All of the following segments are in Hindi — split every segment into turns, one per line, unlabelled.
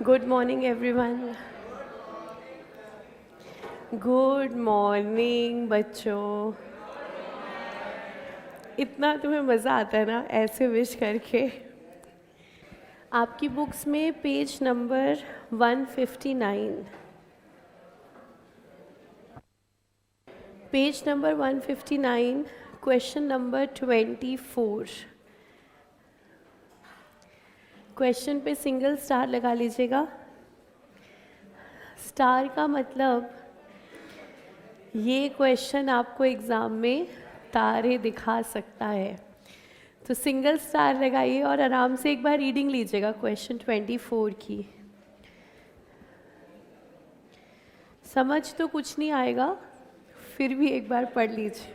Good morning everyone. Good morning बच्चों। इतना तुम्हें मज़ा आता है ना ऐसे विश करके। आपकी बुक्स में page number 159, page number 159, question number 24। Question पे सिंगल स्टार लगा लीजिएगा। स्टार का मतलब ये क्वेश्चन आपको एग्ज़ाम में तारे दिखा सकता है, तो सिंगल स्टार लगाइए और आराम से एक बार रीडिंग लीजिएगा क्वेश्चन 24 की। समझ तो कुछ नहीं आएगा, फिर भी एक बार पढ़ लीजिए।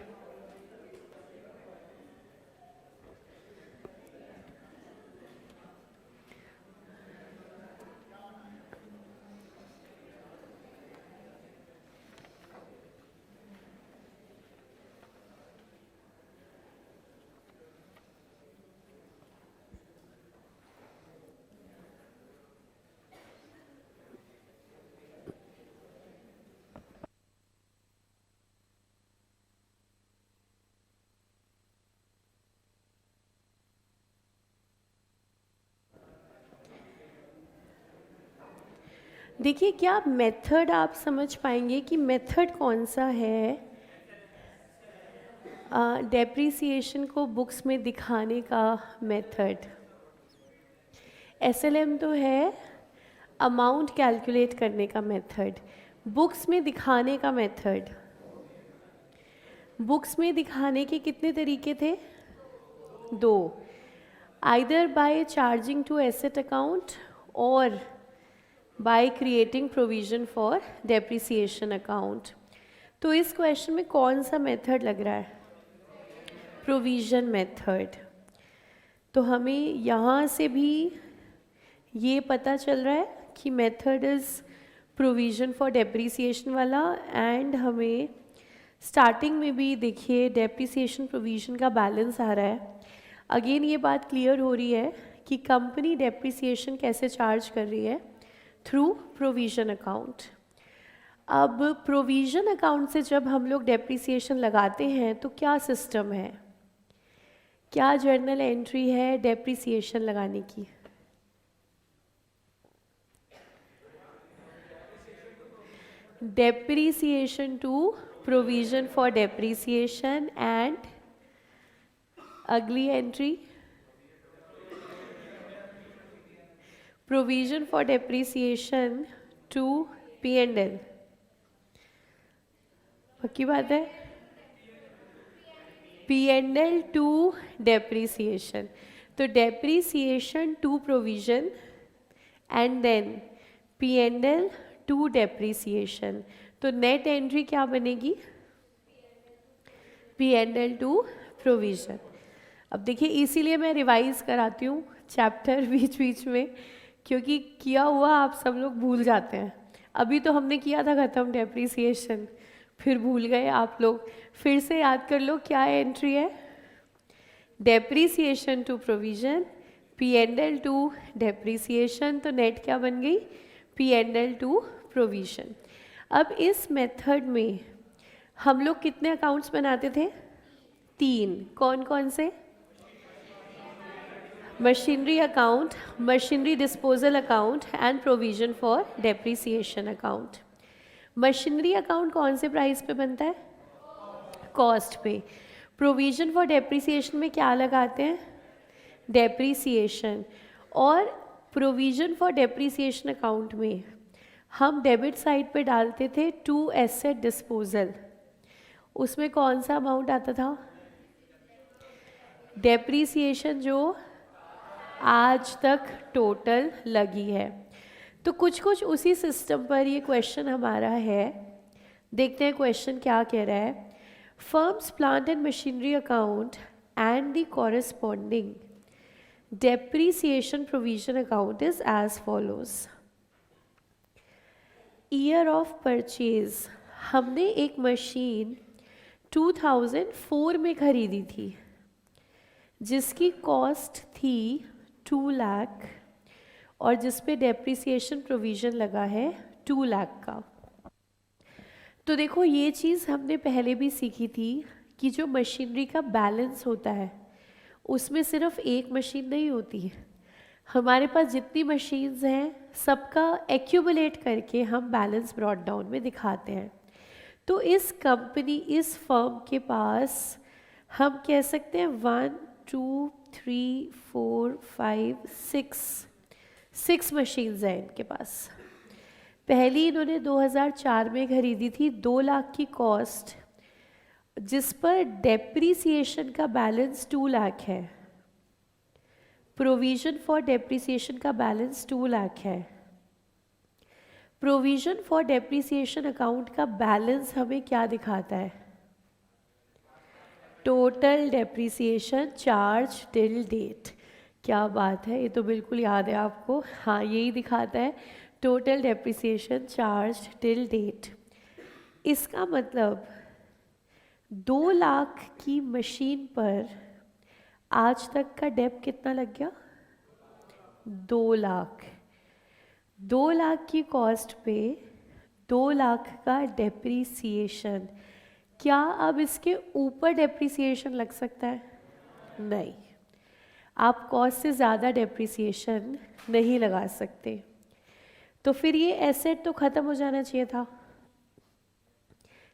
देखिए, क्या मेथड आप समझ पाएंगे कि मेथड कौन सा है डेप्रिसिएशन को बुक्स में दिखाने का मेथड। एसएलएम तो है अमाउंट कैलकुलेट करने का मेथड, बुक्स में दिखाने का मेथड। बुक्स में दिखाने के कितने तरीके थे? दो, either by charging to asset account और by creating provision for depreciation account. तो इस क्वेश्चन में कौन सा मेथड लग रहा है? Provision method. तो हमें यहाँ से भी ये पता चल रहा है कि method is provision for depreciation वाला, एंड हमें स्टार्टिंग में भी देखिए डेप्रिसिएशन प्रोविजन का बैलेंस आ रहा है। अगेन ये बात क्लियर हो रही है कि कंपनी डेप्रिसिएशन कैसे चार्ज कर रही है, थ्रू प्रोविजन अकाउंट। अब प्रोविजन अकाउंट से जब हम लोग डेप्रिसिएशन लगाते हैं तो क्या सिस्टम है, क्या जर्नल एंट्री है डेप्रिसिएशन लगाने की? Depreciation to provision for depreciation, and अगली entry provision for depreciation to P&L। पक्की बात है? P&L टू डेप्रिसिएशन, तो depreciation to provision and then P&L to depreciation. तो नेट एंट्री क्या बनेगी? P&L to provision. अब देखिए, इसीलिए मैं रिवाइज कराती हूँ चैप्टर बीच बीच में, क्योंकि किया हुआ आप सब लोग भूल जाते हैं। अभी तो हमने किया था ख़त्म डेप्रिसिएशन, फिर भूल गए आप लोग। फिर से याद कर लो क्या एंट्री है। Depreciation to provision, P&L to depreciation, तो नेट क्या बन गई? P&L to provision. अब इस मेथड में हम लोग कितने अकाउंट्स बनाते थे? 3। कौन कौन से? Machinery account, machinery disposal account and provision for depreciation account. Machinery account कौन से प्राइस पे बनता है? कॉस्ट पे। प्रोविजन फॉर डेप्रिसिएशन में क्या लगाते हैं? डेप्रिसिएशन। और प्रोविजन फॉर डेप्रिसिएशन अकाउंट में हम डेबिट साइड पे डालते थे टू एसेट डिस्पोजल। उसमें कौन सा अमाउंट आता था? डेप्रिसिएशन जो आज तक टोटल लगी है। तो कुछ कुछ उसी सिस्टम पर ये क्वेश्चन हमारा है। देखते हैं क्वेश्चन क्या कह रहा है। Firm's plant and machinery account and the corresponding depreciation provision account is as follows. Year of purchase, हमने एक मशीन 2004 में खरीदी थी जिसकी कॉस्ट थी 2 लाख, और जिस पे डेप्रिसिएशन प्रोविज़न लगा है 2 लाख का। तो देखो ये चीज़ हमने पहले भी सीखी थी कि जो मशीनरी का बैलेंस होता है उसमें सिर्फ एक मशीन नहीं होती है, हमारे पास जितनी मशीन्स हैं सबका एक्यूमुलेट करके हम बैलेंस ब्रॉट डाउन में दिखाते हैं। तो इस कंपनी, इस फर्म के पास हम कह सकते हैं 1 2 3 4 5 6 मशीन्स हैं इनके पास। पहली इन्होंने 2004 में खरीदी थी 2 लाख की कॉस्ट, जिस पर डेप्रीसिएशन का बैलेंस 2 लाख है, प्रोविज़न फॉर डेप्रीसिएशन का बैलेंस 2 लाख है। प्रोविज़न फॉर डेप्रीसिएशन अकाउंट का बैलेंस हमें क्या दिखाता है? Total depreciation charge till date. क्या बात है, ये तो बिल्कुल याद है आपको। हाँ, यही दिखाता है total depreciation charge till date. इसका मतलब 2 लाख की मशीन पर आज तक का डेप कितना लग गया? 2 लाख। 2 लाख की कॉस्ट पे 2 लाख का डेप्रीसिएशन। क्या अब इसके ऊपर डेप्रीसिएशन लग सकता है? नहीं, आप कॉस्ट से ज़्यादा डेप्रीसिएशन नहीं लगा सकते। तो फिर ये एसेट तो ख़त्म हो जाना चाहिए था।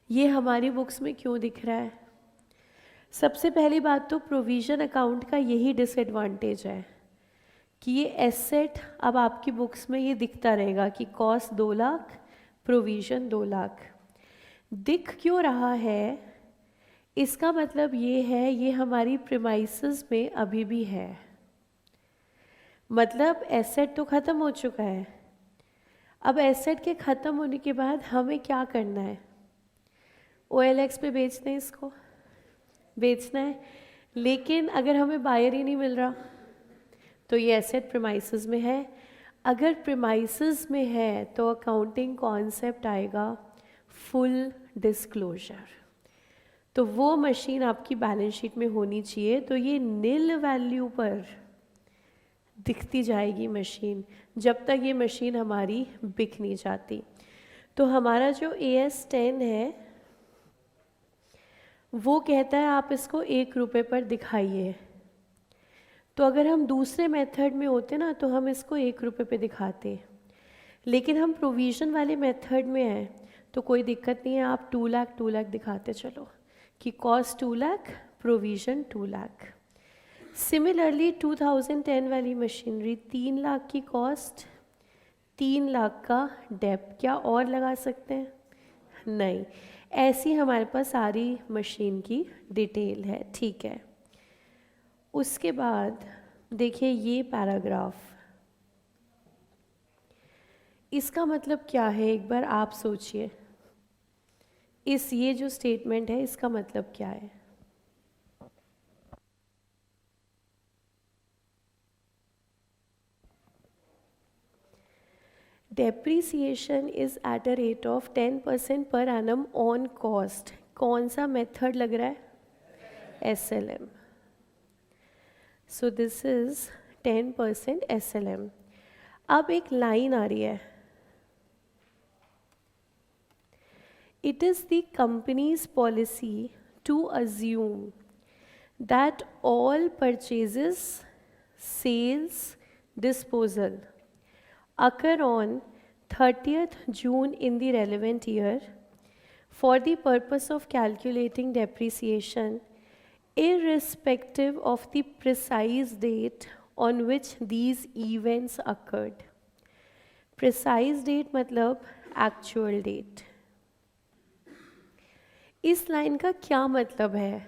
ये हमारी बुक्स में क्यों दिख रहा है? सबसे पहली बात तो प्रोविज़न अकाउंट का यही डिसएडवांटेज है कि ये एसेट अब आपकी बुक्स में ये दिखता रहेगा कि कॉस्ट 2 लाख, प्रोविज़न 2 लाख। दिख क्यों रहा है? इसका मतलब ये है ये हमारी प्रीमाइसेस में अभी भी है, मतलब एसेट तो ख़त्म हो चुका है। अब एसेट के ख़त्म होने के बाद हमें क्या करना है? OLX पे बेचना है, इसको बेचना है, लेकिन अगर हमें बायर ही नहीं मिल रहा तो ये एसेट प्रीमाइसेस में है। अगर प्रीमाइसेस में है तो अकाउंटिंग कॉन्सेप्ट आएगा फुल डिस्क्लोजर। तो वो मशीन आपकी बैलेंस शीट में होनी चाहिए, तो ये नील वैल्यू पर दिखती जाएगी मशीन जब तक ये मशीन हमारी बिक नहीं जाती। तो हमारा जो AS 10 है वो कहता है आप इसको 1 रुपये पर दिखाइए। तो अगर हम दूसरे मेथड में होते ना तो हम इसको 1 रुपये पे दिखाते, लेकिन हम प्रोविज़न वाले मेथड में हैं तो कोई दिक्कत नहीं है, आप 2 लाख दिखाते चलो कि cost 2 lakh, provision 2 lakh. Similarly 2010 वाली मशीनरी 3 लाख की कॉस्ट, 3 लाख का डेप। क्या और लगा सकते हैं? नहीं, ऐसी हमारे पास सारी मशीन की डिटेल है, ठीक है। उसके बाद देखिए ये पैराग्राफ, इसका मतलब क्या है एक बार आप सोचिए। ये जो स्टेटमेंट है इसका मतलब क्या है? Depreciation is at a rate of 10% per annum on cost. कौन सा मेथड लग रहा है? SLM। So this is 10% SLM। अब एक लाइन आ रही है, it is the company's policy to assume that all purchases, sales, disposal occur on 30th June in the relevant year for the purpose of calculating depreciation irrespective of the precise date on which these events occurred. Precise date मतलब actual date। इस लाइन का क्या मतलब है?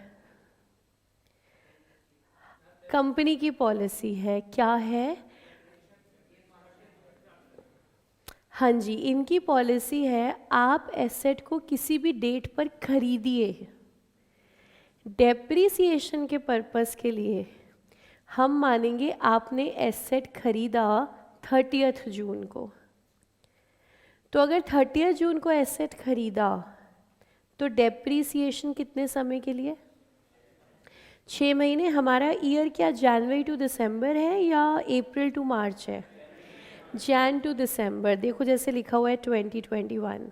कंपनी की पॉलिसी है, क्या है? हाँ जी, इनकी पॉलिसी है आप एसेट को किसी भी डेट पर खरीदिए, डेप्रीसिएशन के पर्पस के लिए हम मानेंगे आपने एसेट खरीदा 30th जून को। तो अगर 30th जून को एसेट खरीदा तो डेप्रीसिएशन कितने समय के लिए? 6 महीने। हमारा ईयर क्या जनवरी टू दिसंबर है या अप्रैल टू मार्च है? जैन टू दिसंबर, देखो जैसे लिखा हुआ है 2021,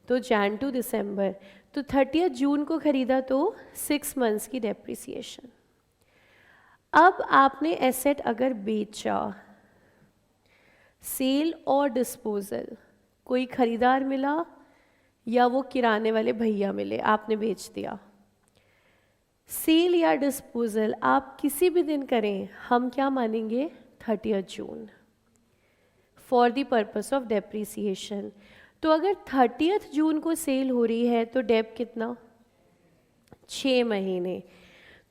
तो जैन टू दिसंबर, तो 30 जून को ख़रीदा तो 6 मंथ्स की डेप्रिसिएशन। अब आपने एसेट अगर बेचा, सेल और डिस्पोजल, कोई ख़रीदार मिला या वो किराने वाले भैया मिले, आपने बेच दिया। सेल या डिस्पोजल आप किसी भी दिन करें, हम क्या मानेंगे, 30 जून for the purpose of depreciation. तो अगर 30 जून को सेल हो रही है तो डेप कितना, 6 महीने।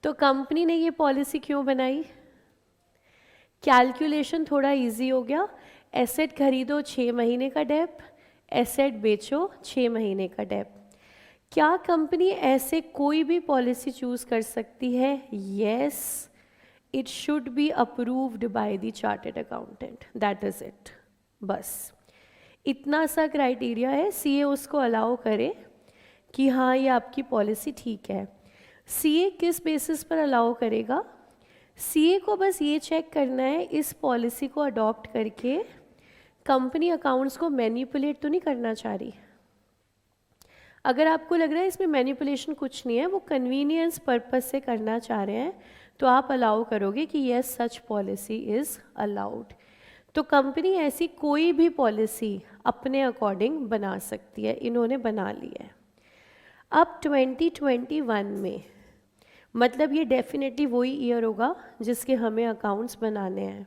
तो कंपनी ने ये पॉलिसी क्यों बनाई, कैलकुलेशन थोड़ा इजी हो गया। एसेट खरीदो 6 महीने का डेप, एसेट बेचो 6 महीने का डेप। क्या कंपनी ऐसे कोई भी पॉलिसी चूज कर सकती है, yes, it should be approved by the chartered accountant, that is it. बस इतना सा क्राइटेरिया है, सीए उसको अलाउ करे कि हाँ ये आपकी पॉलिसी ठीक है। सीए किस बेसिस पर अलाउ करेगा, सीए को बस ये चेक करना है इस पॉलिसी को अडॉप्ट करके कंपनी अकाउंट्स को मैनिपुलेट तो नहीं करना चाह रही। अगर आपको लग रहा है इसमें मैनिपुलेशन कुछ नहीं है, वो कन्वीनियंस पर्पस से करना चाह रहे हैं, तो आप अलाउ करोगे कि yes such policy is allowed. तो कंपनी ऐसी कोई भी पॉलिसी अपने अकॉर्डिंग बना सकती है, इन्होंने बना ली है। अब 2021 में, मतलब ये डेफिनेटली वही ईयर होगा जिसके हमें अकाउंट्स बनाने हैं।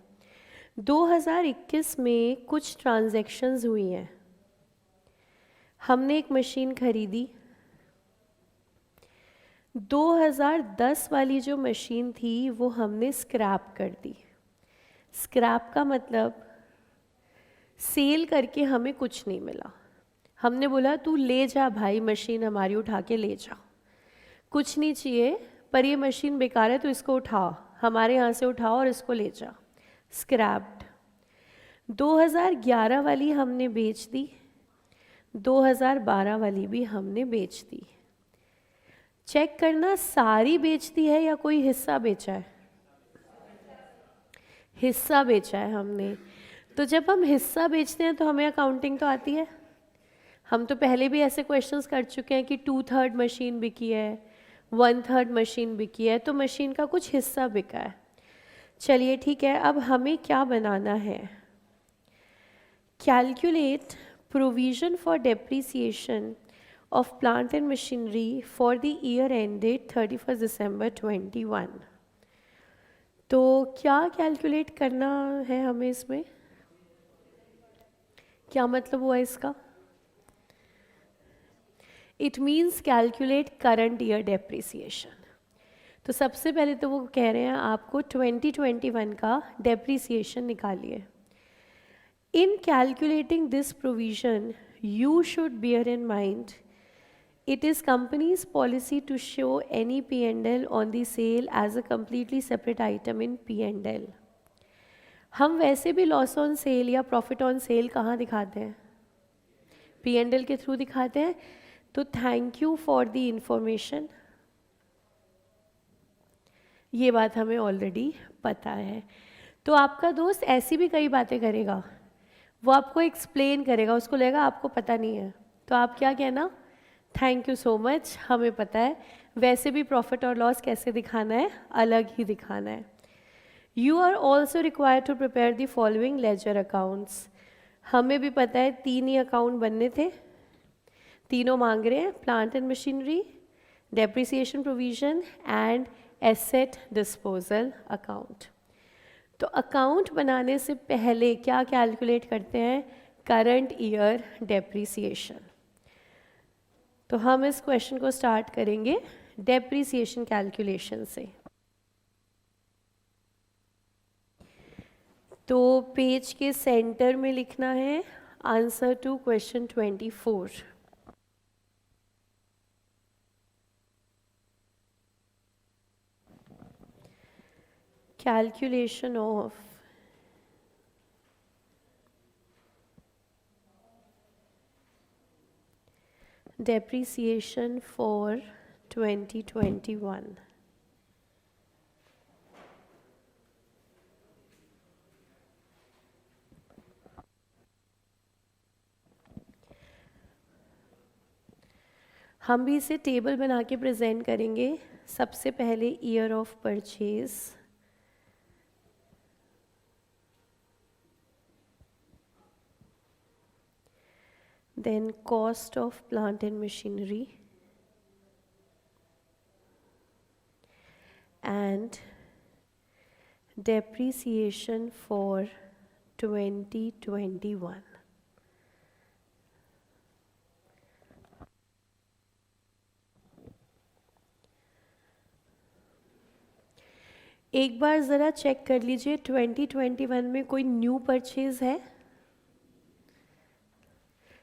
2021 में कुछ ट्रांजैक्शंस हुई हैं। हमने एक मशीन खरीदी, 2010 वाली जो मशीन थी वो हमने स्क्रैप कर दी। स्क्रैप का मतलब सेल करके हमें कुछ नहीं मिला, हमने बोला तू ले जा भाई, मशीन हमारी उठा के ले जा, कुछ नहीं चाहिए पर ये मशीन बेकार है तो इसको उठाओ, हमारे यहाँ से उठाओ और इसको ले जा, स्क्रैप्ड। 2011 वाली हमने बेच दी, 2012 वाली भी हमने बेच दी। चेक करना सारी बेच दी है या कोई हिस्सा बेचा है, हिस्सा बेचा है हमने। तो जब हम हिस्सा बेचते हैं तो हमें अकाउंटिंग तो आती है, हम तो पहले भी ऐसे क्वेश्चंस कर चुके हैं कि 2/3 मशीन बिकी है, 1/3 मशीन बिकी है, तो मशीन का कुछ हिस्सा बिका है। चलिए ठीक है, अब हमें क्या बनाना है, calculate provision for depreciation of plant and machinery for the year ended 31 दिसंबर 21। तो क्या कैलकुलेट करना है हमें इसमें, क्या मतलब हुआ इसका, it means calculate current year depreciation. तो सबसे पहले तो वो कह रहे हैं आपको 2021 का डेप्रिसिएशन निकालिए। इन calculating this provision you should bear in mind it is company's policy to show any P&L on the sale as a completely separate item in P&L। हम वैसे भी लॉस ऑन सेल या प्रॉफिट ऑन सेल कहाँ दिखाते हैं, P&L के थ्रू दिखाते हैं। तो thank you for the information, ये बात हमें ऑलरेडी पता है। तो आपका दोस्त ऐसी भी कई बातें करेगा, वो आपको एक्सप्लेन करेगा, उसको लगेगा आपको पता नहीं है, तो आप क्या कहना, थैंक यू सो मच, हमें पता है। वैसे भी प्रॉफिट और लॉस कैसे दिखाना है, अलग ही दिखाना है। You are also required to prepare the following ledger accounts. हमें भी पता है 3 ही अकाउंट बनने थे, तीनों मांग रहे हैं, plant and machinery, depreciation provision and asset disposal account. तो अकाउंट बनाने से पहले क्या कैलकुलेट करते हैं, करंट ईयर डेप्रिसिएशन। तो हम इस क्वेश्चन को स्टार्ट करेंगे डेप्रिसिएशन कैलकुलेशन से। तो पेज के सेंटर में लिखना है answer to question 24। Calculation of depreciation for 2021। हम भी इसे टेबल बना के प्रेजेंट करेंगे. सबसे पहले year of purchase, then cost of plant and machinery, and depreciation for 2021. एक बार ज़रा चेक कर लीजिए 2021 में कोई न्यू परचेज है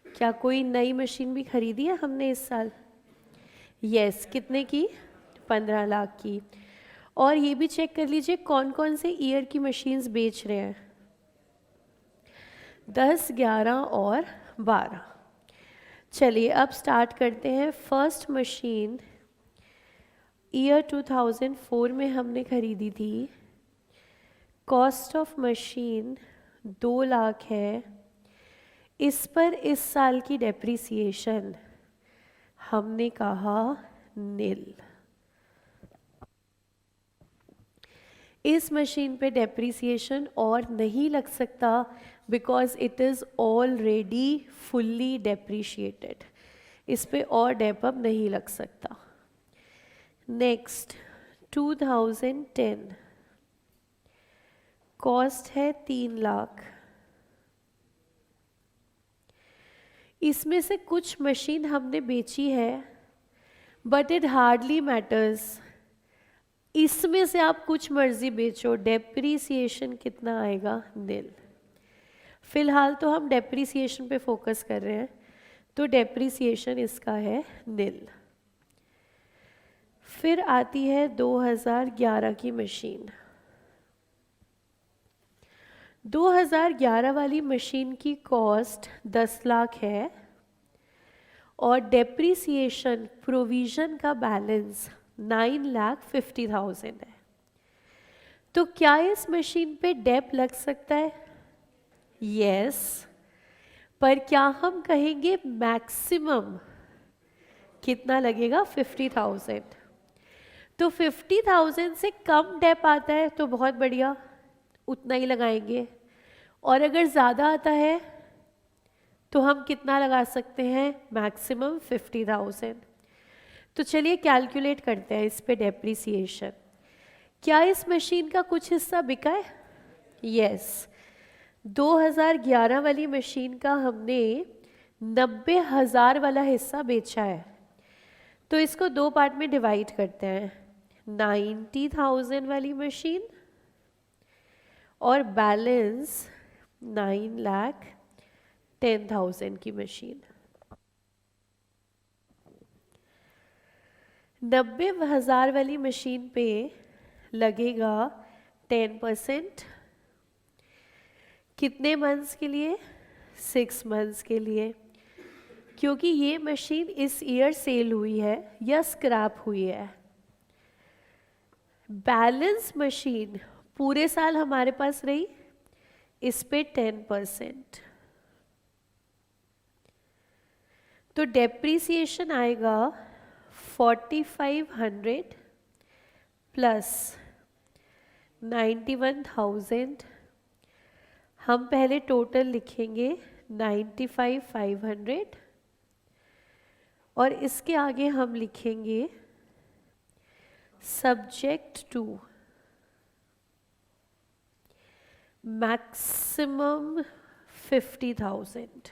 क्या? कोई नई मशीन भी खरीदी है हमने इस साल? यस. कितने की? 15 लाख की. और ये भी चेक कर लीजिए कौन कौन से ईयर की मशीन्स बेच रहे हैं. 10, 11 और 12. चलिए अब स्टार्ट करते हैं. फर्स्ट मशीन ईयर 2004 में हमने खरीदी थी. कॉस्ट ऑफ मशीन 2 लाख है. इस पर इस साल की डेप्रिसिएशन हमने कहा नील. इस मशीन पे डेप्रिसिएशन और नहीं लग सकता because it is already fully depreciated. इस पे और डेप अब नहीं लग सकता. नेक्स्ट 2010 कॉस्ट है 3 लाख. इसमें से कुछ मशीन हमने बेची है बट इट हार्डली मैटर्स. इसमें से आप कुछ मर्जी बेचो, डेप्रिसिएशन कितना आएगा? नील. फिलहाल तो हम डेप्रिसिएशन पे फोकस कर रहे हैं तो डेप्रिसिएशन इसका है नील. फिर आती है 2011 की मशीन. 2011 वाली मशीन की कॉस्ट 10 लाख है और डेप्रिसिएशन प्रोविजन का बैलेंस 9,50,000 है. तो क्या इस मशीन पे डेप लग सकता है? यस. पर क्या हम कहेंगे मैक्सिमम कितना लगेगा? 50,000. तो 50,000 से कम डेप आता है तो बहुत बढ़िया, उतना ही लगाएंगे. और अगर ज़्यादा आता है तो हम कितना लगा सकते हैं? मैक्सिमम 50,000. तो चलिए कैलकुलेट करते हैं इस पे डेप्रिसिएशन. क्या इस मशीन का कुछ हिस्सा बिका है? यस. 2011 वाली मशीन का हमने 90,000 वाला हिस्सा बेचा है. तो इसको 2 पार्ट में डिवाइड करते हैं. 90,000 वाली मशीन और बैलेंस 9,10,000 की मशीन. 90,000 वाली मशीन पे लगेगा 10%. कितने मंथ्स के लिए? 6 मंथ्स के लिए. क्योंकि ये मशीन इस ईयर सेल हुई है या स्क्रैप हुई है. बैलेंस मशीन पूरे साल हमारे पास रही, इस पे 10%. तो डेप्रिसिएशन आएगा 4,500 प्लस 91,000. हम पहले टोटल लिखेंगे 95,500 और इसके आगे हम लिखेंगे सब्जेक्ट टू मैक्सिमम 50,000.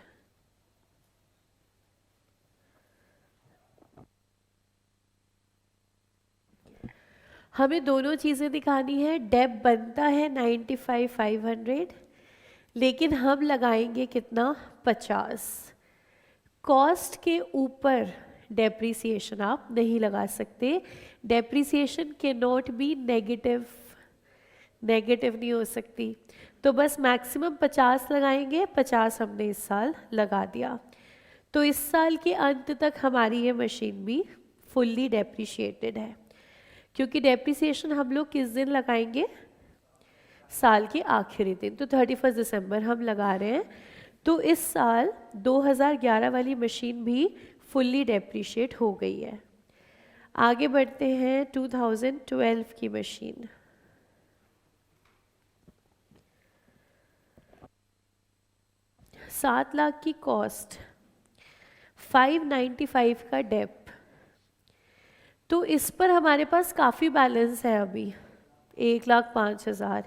हमें दोनों चीज़ें दिखानी है. डेप बनता है 95,500 लेकिन हम लगाएंगे कितना? 50. कॉस्ट के ऊपर डेप्रिसिएशन आप नहीं लगा सकते. डेप्रिसिएशन के नॉट बी नेगेटिव नहीं हो सकती. तो बस मैक्सिमम 50 लगाएंगे. 50 हमने इस साल लगा दिया. तो इस साल के अंत तक हमारी ये मशीन भी फुल्ली डेप्रिशिएटेड है. क्योंकि डेप्रिसिएशन हम लोग किस दिन लगाएंगे? साल के आखिरी दिन. तो 31 दिसंबर हम लगा रहे हैं. तो इस साल 2011 वाली मशीन भी फुल्ली डेप्रिशिएट हो गई है। आगे बढ़ते हैं 2012 की मशीन। ₹7 लाख की कॉस्ट, 595 का डेप। तो इस पर हमारे पास काफ़ी बैलेंस है अभी, 1,05,000।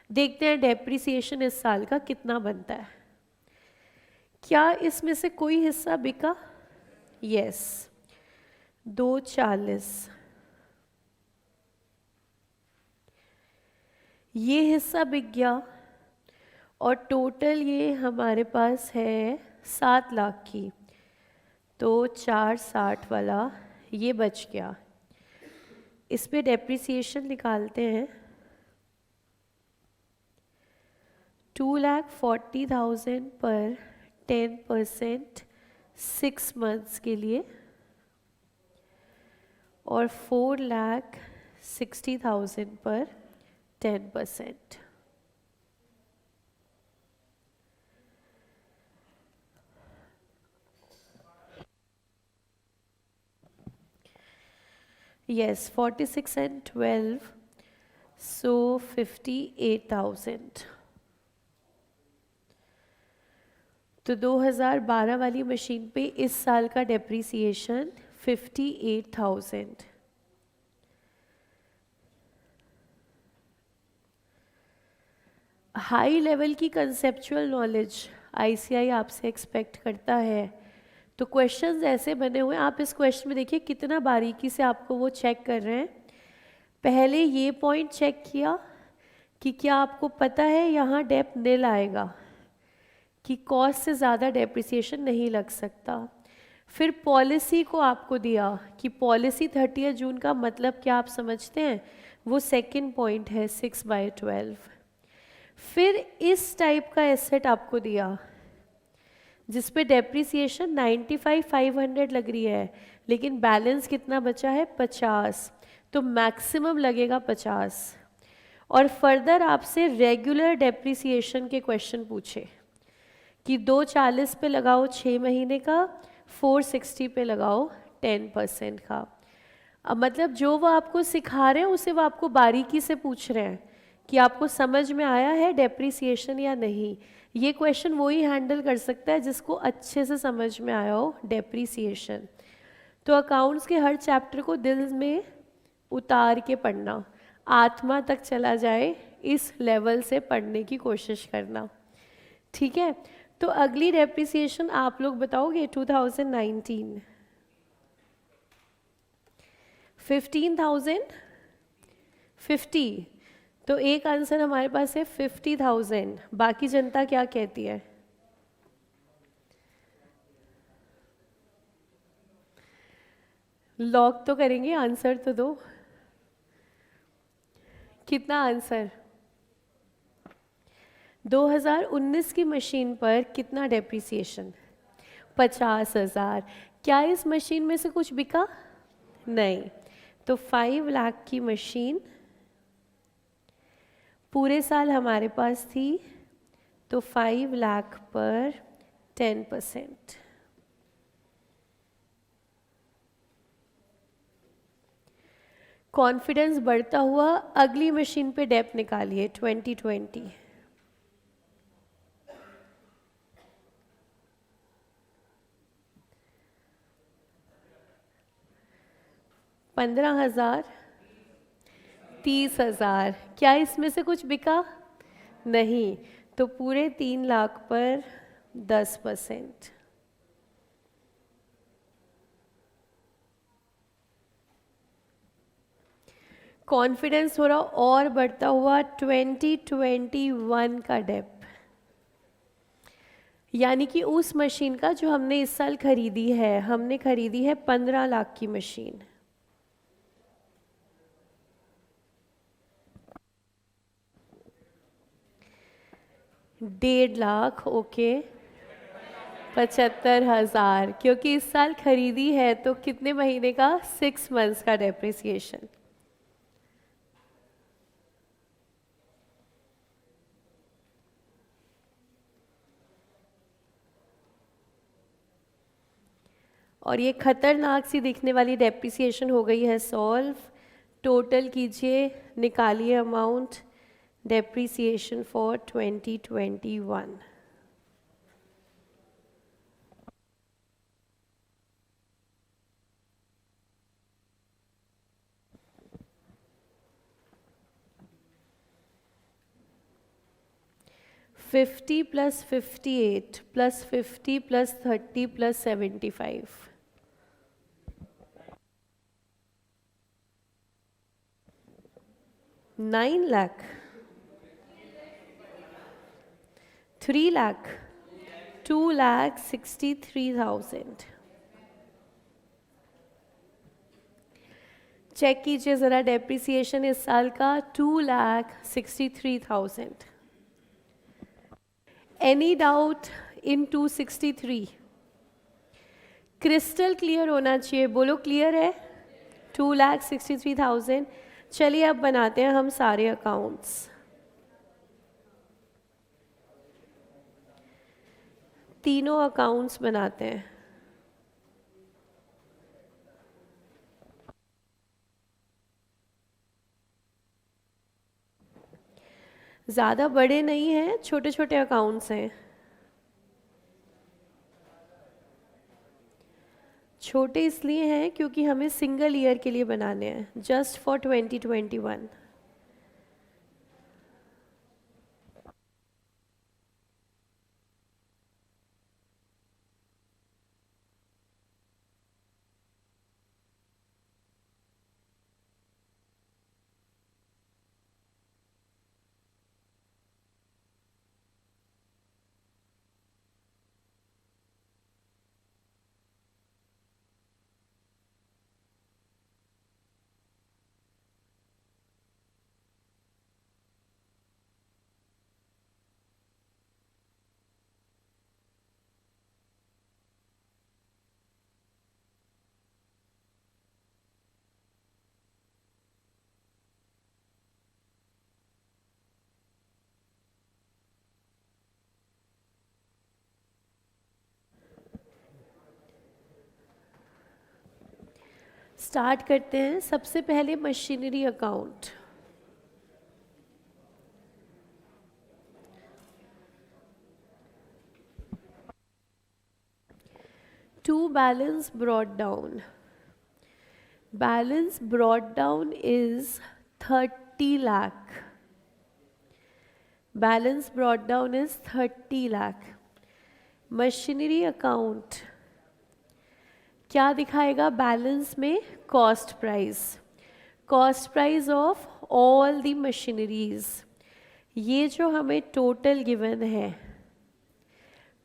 देखते हैं डेप्रिसिएशन इस साल का कितना बनता है। क्या इसमें से कोई हिस्सा बिका? यस, 240। ये हिस्सा बिक गया और टोटल ये हमारे पास है 7 लाख की, तो 460 वाला ये बच गया। इस पे डेप्रिसिएशन निकालते हैं। 2,40,000 पर 10% 6 मंथ्स के लिए और 4,60,000 पर 10%। Yes, 46 and 12, so 58,000। तो 2012 वाली मशीन पे इस साल का डेप्रिसिएशन 58,000। हाई लेवल की कंसेप्चुअल नॉलेज आईसीआई आपसे एक्सपेक्ट करता है। तो क्वेश्चंस ऐसे बने हुए हैं, आप इस क्वेश्चन में देखिए कितना बारीकी से आपको वो चेक कर रहे हैं। पहले ये पॉइंट चेक किया कि क्या आपको पता है यहाँ डेप निल आएगा, कि कॉस्ट से ज़्यादा डेप्रिसिएशन नहीं लग सकता। फिर पॉलिसी को आपको दिया कि पॉलिसी 30 जून का मतलब क्या आप समझते हैं, वो सेकंड पॉइंट है 6/12। फिर इस टाइप का एसेट आपको दिया जिस पे डेप्रिसिएशन 95,500 लग रही है, लेकिन बैलेंस कितना बचा है 50, तो मैक्सिमम लगेगा 50। और फर्दर आपसे रेगुलर डेप्रिसिएशन के क्वेश्चन पूछे कि 240 पे लगाओ 6 महीने का, 460 पे लगाओ 10% का। अब मतलब जो वो आपको सिखा रहे हैं उसे वो आपको बारीकी से पूछ रहे हैं कि आपको समझ में आया है डेप्रिसिएशन या नहीं। ये क्वेश्चन वही हैंडल कर सकता है जिसको अच्छे से समझ में आया हो डेप्रिसिएशन। तो अकाउंट्स के हर चैप्टर को दिल में उतार के पढ़ना, आत्मा तक चला जाए इस लेवल से पढ़ने की कोशिश करना, ठीक है। तो अगली डेप्रिसिएशन आप लोग बताओगे 2019। 15,000 50, तो एक आंसर हमारे पास है 50,000। बाकी जनता क्या कहती है? लॉक तो करेंगे, आंसर तो दो। कितना आंसर? 2019 की मशीन पर कितना डेप्रिसिएशन? 50,000। क्या इस मशीन में से कुछ बिका? नहीं। तो 5 लाख की मशीन पूरे साल हमारे पास थी, तो 5 लाख पर 10%। कॉन्फिडेंस बढ़ता हुआ अगली मशीन पे डेप निकालिए 2020। 15,000, 30,000। क्या इसमें से कुछ बिका? नहीं। तो पूरे 3 लाख पर 10%। कॉन्फिडेंस थोड़ा और बढ़ता हुआ 2021 का डेप, यानी कि उस मशीन का जो हमने इस साल खरीदी है। हमने खरीदी है 15 लाख की मशीन। डेढ़ लाख, ओके। 75,000, क्योंकि इस साल खरीदी है तो कितने महीने का? 6 मंथ्स का डेप्रिसिएशन। और ये खतरनाक सी दिखने वाली डेप्रिसिएशन हो गई है सॉल्व। टोटल कीजिए, निकालिए amount depreciation for 2021। $50 + $58 + $50 + $30 + $75। 9 lakh, 3 lakh, 2,63,000। Check कीजिए ज़रा डेप्रिसिएशन इस साल का 2,63,000। Any doubt in 263? Crystal clear होना चाहिए, बोलो क्लियर है? 2,63,000। चलिए अब बनाते हैं हम सारे अकाउंट्स। तीनों अकाउंट्स बनाते हैं। ज़्यादा बड़े नहीं हैं, छोटे छोटे अकाउंट्स हैं। छोटे इसलिए हैं क्योंकि हमें सिंगल ईयर के लिए बनाने हैं, जस्ट फॉर 2021। स्टार्ट करते हैं। सबसे पहले machinery account. To balance brought down. Balance brought down is 30 lakh। Balance brought down is 30 lakh। Machinery account क्या दिखाएगा बैलेंस में? Cost price. Cost price of all the machineries. ये जो हमें टोटल गिवन है,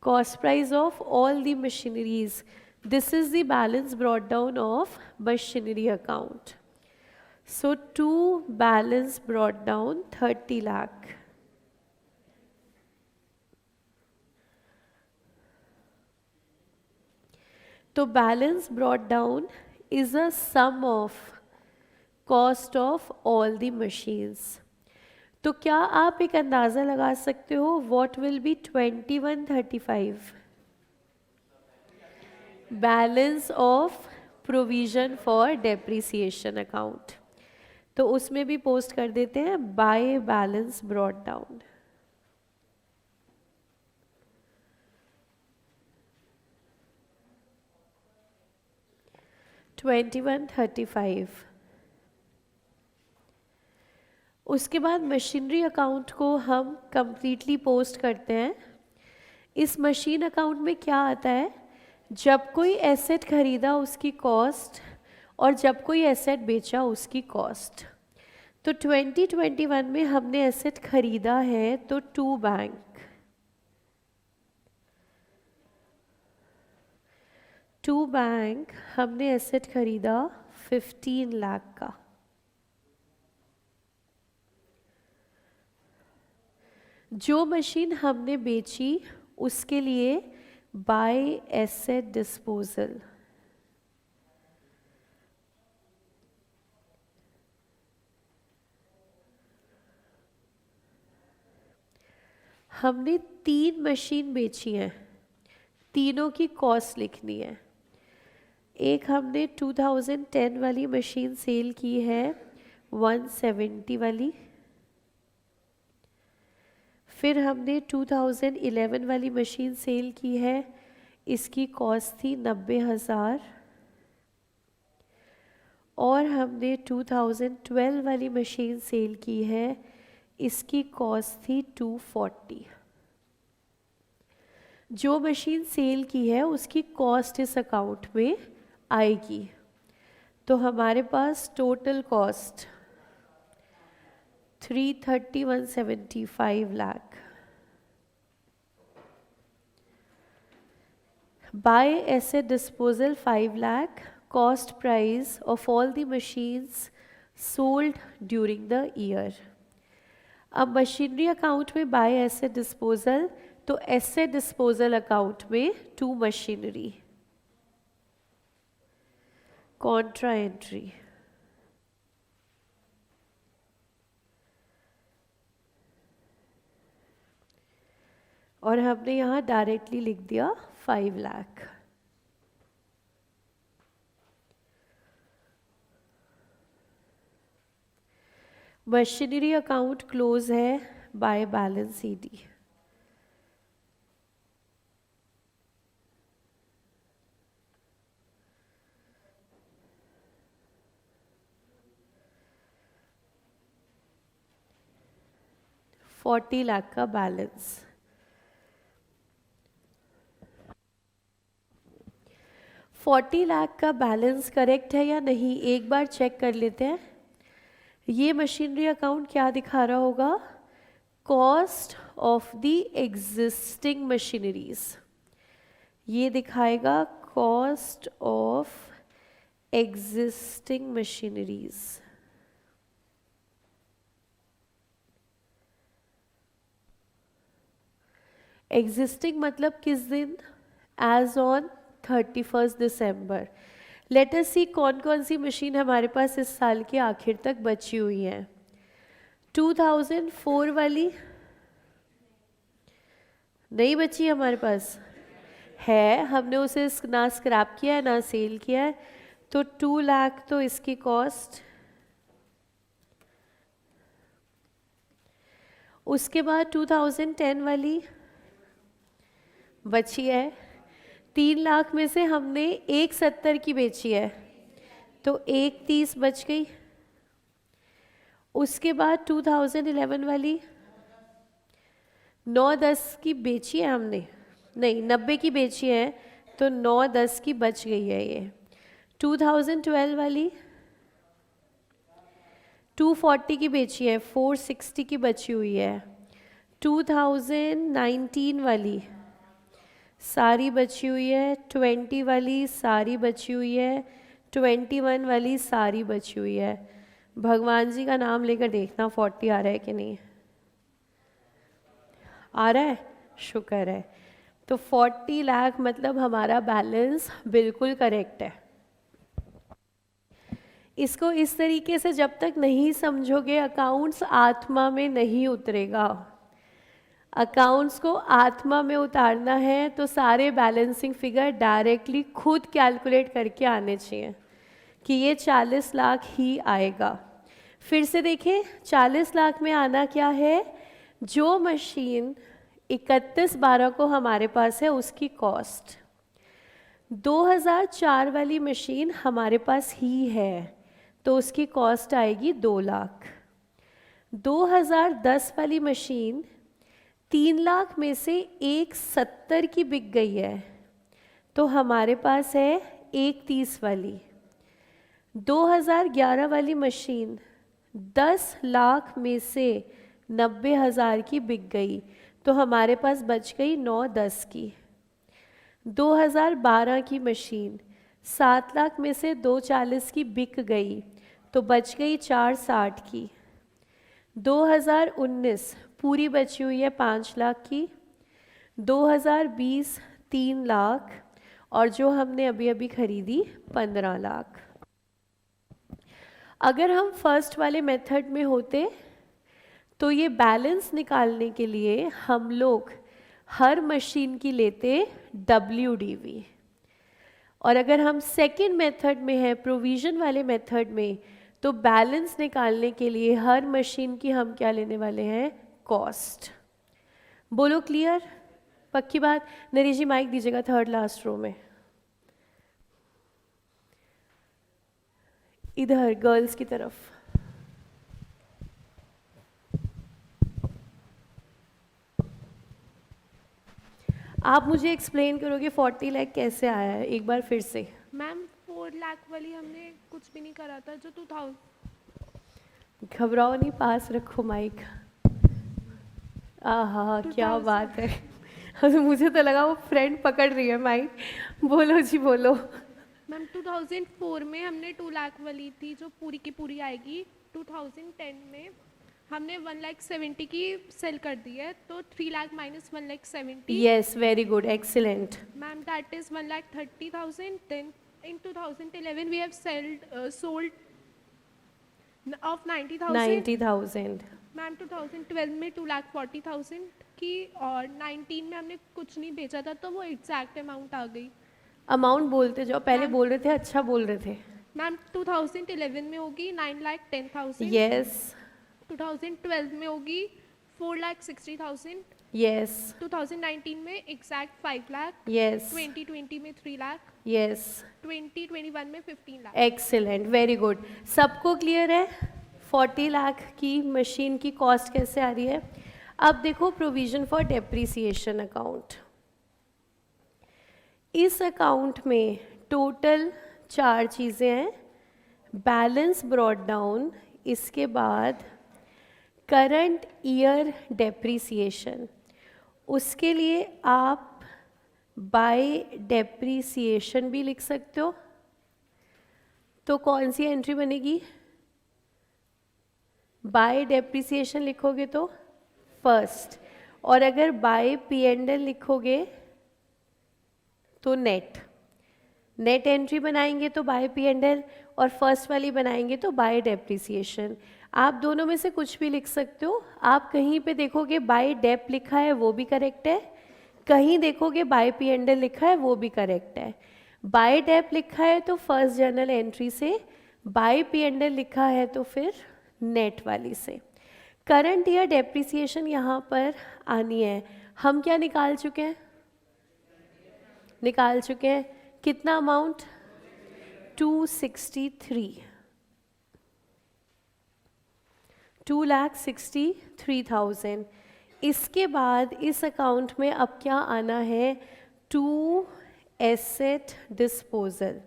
cost price of all the machineries, this is the balance brought down of machinery account. So to balance brought down 30 lakh. तो balance brought down is a sum of cost of all the machines. तो क्या आप एक अंदाज़ा लगा सकते हो what will be 2135? Balance of provision for depreciation account. तो उसमें भी पोस्ट कर देते हैं बाय बैलेंस ब्रॉट डाउन। $2135। उसके बाद मशीनरी अकाउंट को हम कंप्लीटली पोस्ट करते हैं। इस मशीन अकाउंट में क्या आता है? जब कोई एसेट खरीदा उसकी कॉस्ट और जब कोई एसेट बेचा उसकी कॉस्ट। तो 2021 में हमने एसेट खरीदा है तो टू बैंक हमने एसेट खरीदा 15 लाख का। जो मशीन हमने बेची उसके लिए बाय एसेट डिस्पोजल। हमने 3 मशीन बेची हैं, तीनों की कॉस्ट लिखनी है। एक हमने 2010 वाली मशीन सेल की है 170 वाली, फिर हमने 2011 वाली मशीन सेल की है, इसकी कॉस्ट थी 90,000, और हमने 2012 वाली मशीन सेल की है, इसकी कॉस्ट थी 240। जो मशीन सेल की है उसकी कॉस्ट इस अकाउंट में आएगी, तो हमारे पास total cost 330,175 lakh. By asset disposal 5 lakh, cost price of all the machines sold during the year. अब मशीनरी अकाउंट में बाय एसेट डिस्पोजल, तो एसेट डिस्पोजल अकाउंट में 2 मशीनरी, कॉन्ट्रा एंट्री। और हमने यहाँ डायरेक्टली लिख दिया 5 लाख। मशीनरी अकाउंट क्लोज है बाय बैलेंस सीडी। $40 लाख का बैलेंस। $40 लाख का बैलेंस करेक्ट है या नहीं, एक बार चेक कर लेते हैं। ये मशीनरी अकाउंट क्या दिखा रहा होगा? Cost of the existing machineries, ये दिखाएगा cost of existing machineries. Existing मतलब किस दिन? एज ऑन 31 दिसंबर। लेट अस सी कौन कौन सी मशीन हमारे पास इस साल के आखिर तक बची हुई हैं। 2004 वाली नहीं बची हमारे पास है, हमने उसे ना स्क्रैप किया है ना सेल किया है, तो 2 लाख तो इसकी कॉस्ट। उसके बाद 2010 वाली बची है, 3 लाख में से हमने 170 की बेची है, तो 130 बच गई। उसके बाद 2011 वाली 9-10 की बेची है हमने, नहीं 90 की बेची है, तो 9-10 की बच गई है ये। 2012 वाली 240 की बेची है, 460 की बची हुई है। 2019 वाली सारी बची हुई है, 20 वाली सारी बची हुई है, 21 वाली सारी बची हुई है। भगवान जी का नाम लेकर देखना 40 आ रहा है कि नहीं आ रहा है, शुक्र है। तो 40 लाख मतलब हमारा बैलेंस बिल्कुल करेक्ट है। इसको इस तरीके से जब तक नहीं समझोगे अकाउंट्स आत्मा में नहीं उतरेगा। अकाउंट्स को आत्मा में उतारना है तो सारे बैलेंसिंग फिगर डायरेक्टली खुद कैलकुलेट करके आने चाहिए कि ये 40 लाख ही आएगा। फिर से देखें 40 लाख में आना क्या है? जो मशीन 31/12 को हमारे पास है उसकी कॉस्ट। 2004 वाली मशीन हमारे पास ही है तो उसकी कॉस्ट आएगी 2 लाख। 2010 वाली मशीन 3 लाख में से 170 की बिक गई है तो हमारे पास है 130 वाली। 2011 वाली मशीन 10 लाख में से 90,000 की बिक गई तो हमारे पास बच गई 9-10 की। 2012 की मशीन 7 लाख में से 240 की बिक गई तो बच गई 460 की। 2019 पूरी बची हुई है 5 लाख की। 2020 3 लाख और जो हमने अभी अभी खरीदी 15 लाख। अगर हम फर्स्ट वाले मेथड में होते तो ये बैलेंस निकालने के लिए हम लोग हर मशीन की लेते WDV और अगर हम सेकंड मेथड में है, प्रोविजन वाले मेथड में, तो बैलेंस निकालने के लिए हर मशीन की हम क्या लेने वाले हैं? कॉस्ट। बोलो क्लियर? पक्की बात? नरेश जी माइक दीजिएगा थर्ड लास्ट रो में, इधर गर्ल्स की तरफ। आप मुझे एक्सप्लेन करोगे 40 लाख कैसे आया है एक बार फिर से?
मैम 4 लाख वाली हमने कुछ भी नहीं करा था, जो 2000।
घबराओ नहीं, पास रखो माइक। आहा क्या
2000
बात है। अभी मुझे तो लगा वो फ्रेंड पकड़ रही है माइक। बोलो जी बोलो।
मैम 2004 में हमने 2 लाख वाली थी जो पूरी की पूरी आएगी। 2010 में हमने 1,70,000 की सेल कर दी है, तो 3 lakh minus 1,70,000।
Yes very good, excellent.
Ma'am that is 1,30,000। Then in 2011 we have sold of 90,000।
90,000।
Ma'am 2012 में 2,40,000 की, और 19 में हमने कुछ नहीं बेचा था, तो वो एग्जैक्ट अमाउंट आ गई।
अमाउंट बोलते जाओ, पहले
मैम
बोल रहे थे अच्छा बोल रहे थे।
मैम 2011 में होगी 9,10,000।
यस
2012 में होगी 4,60,000।
यस
2019 में एग्जैक्ट 5 लाख।
यस
2020 में 3 लाख।
यस
2021 में 15 लाख।
Excellent very good. सबको क्लियर है 40 लाख की मशीन की कॉस्ट कैसे आ रही है? अब देखो प्रोविजन फॉर डेप्रिसिएशन अकाउंट। इस अकाउंट में टोटल 4 चीज़ें हैं। बैलेंस ब्रॉट डाउन, इसके बाद करंट ईयर डेप्रिसिएशन, उसके लिए आप बाय डेप्रिसिएशन भी लिख सकते हो। तो कौन सी एंट्री बनेगी? बाय डेप्रिसिएशन लिखोगे तो फर्स्ट, और अगर बाय पी एंड एल लिखोगे तो नेट। नेट एंट्री बनाएंगे तो बाय पी एंड एल, और फर्स्ट वाली बनाएंगे तो बाय डेप्रिसिएशन। आप दोनों में से कुछ भी लिख सकते हो। आप कहीं पे देखोगे बाय डेप लिखा है वो भी करेक्ट है, कहीं देखोगे बाय पी एंड एल लिखा है वो भी करेक्ट है। बाय डेप लिखा है तो फर्स्ट जर्नल एंट्री से, बाय पी एंड एल लिखा है तो फिर नेट वाली से। करंट ईयर डेप्रिसिएशन यहाँ पर आनी है। हम क्या निकाल चुके हैं? निकाल चुके हैं कितना अमाउंट? 263, 2,63,000। इसके बाद इस अकाउंट में अब क्या आना है? To asset disposal.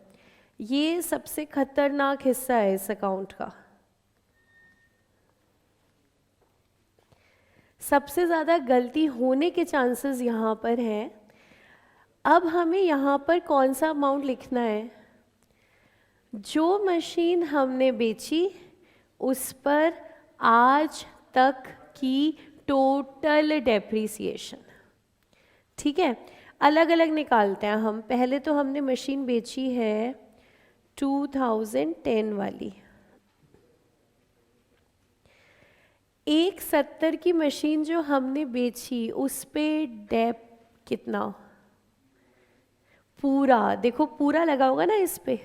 ये सबसे खतरनाक हिस्सा है इस अकाउंट का। सबसे ज़्यादा गलती होने के चांसेस यहाँ पर हैं। अब हमें यहाँ पर कौन सा अमाउंट लिखना है? जो मशीन हमने बेची उस पर आज तक की टोटल डेप्रिसिएशन। ठीक है, अलग अलग निकालते हैं हम। पहले तो हमने मशीन बेची है 2010 वाली। 170 की मशीन जो हमने बेची उस पे डेप कितना? पूरा, देखो पूरा लगा होगा ना इस पे।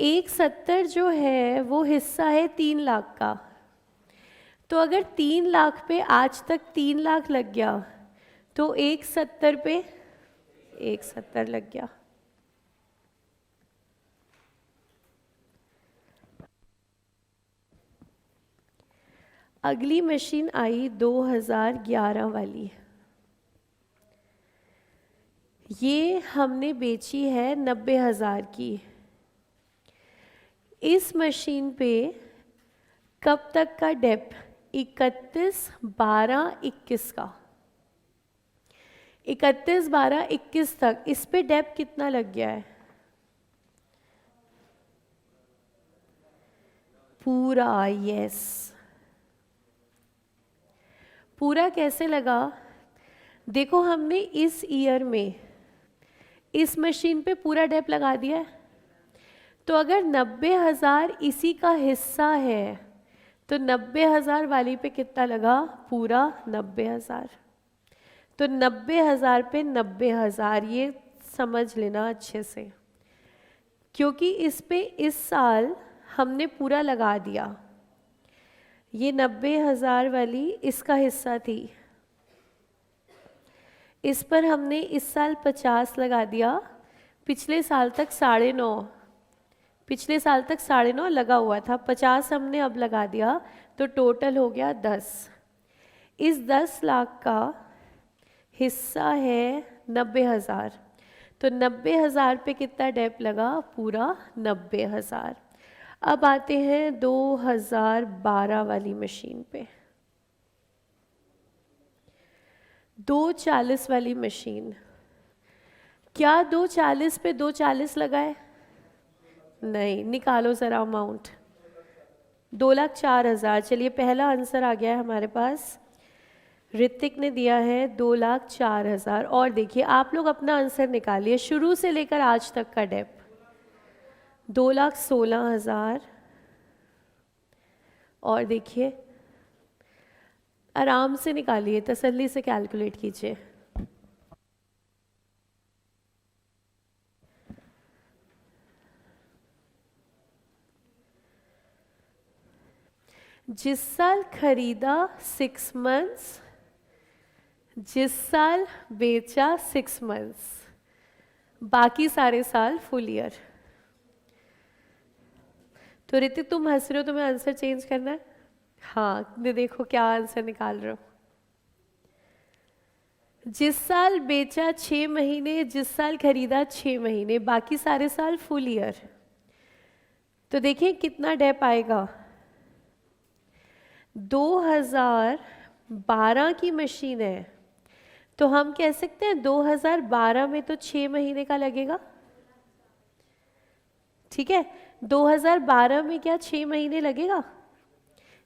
170 जो है वो हिस्सा है 3 लाख का। तो अगर 3 लाख पे आज तक 3 लाख लग गया तो 170 पे 170 लग गया। अगली मशीन आई 2011 वाली। ये हमने बेची है 90,000 की। इस मशीन पे कब तक का डेप? 31/12/21 का। 31/12/21 तक इस पे डेप कितना लग गया है? पूरा। यस, पूरा कैसे लगा? देखो हमने इस ईयर में इस मशीन पे पूरा डेप लगा दिया है। तो अगर 90,000 इसी का हिस्सा है तो 90,000 वाली पे कितना लगा? पूरा 90,000। तो 90,000 पे 90,000, ये समझ लेना अच्छे से। क्योंकि इस पे इस साल हमने पूरा लगा दिया, ये 90,000 वाली इसका हिस्सा थी, इस पर हमने इस साल 50 लगा दिया, पिछले साल तक 9.5, पिछले साल तक 9.5 लगा हुआ था, 50 हमने अब लगा दिया, तो टोटल हो गया 10। इस 10 लाख का हिस्सा है 90,000, तो 90,000 पे कितना डेप लगा? पूरा 90,000। अब आते हैं 2012 वाली मशीन पे। 240 वाली मशीन, क्या 240 पे 240 लगाए? नहीं, निकालो ज़रा अमाउंट। 2,04,000। चलिए पहला आंसर आ गया है हमारे पास, ऋतिक ने दिया है 2,04,000। और देखिए आप लोग अपना आंसर निकालिए, शुरू से लेकर आज तक का डेप। 2,16,000। और देखिए आराम से निकालिए, तसल्ली से कैलकुलेट कीजिए। जिस साल खरीदा 6 मंथ्स, जिस साल बेचा 6 मंथ्स, बाकी सारे साल फुल ईयर। तो ऋतिक तुम हंस रहे हो, तुम्हें आंसर चेंज करना है? हाँ, देखो क्या आंसर निकाल रहे हो। जिस साल बेचा 6 महीने, जिस साल खरीदा 6 महीने, बाकी सारे साल फुल ईयर। तो देखिए कितना डेप आएगा। 2012 की मशीन है, तो हम कह सकते हैं 2012 में तो 6 महीने का लगेगा, ठीक है। 2012 में क्या 6 महीने लगेगा?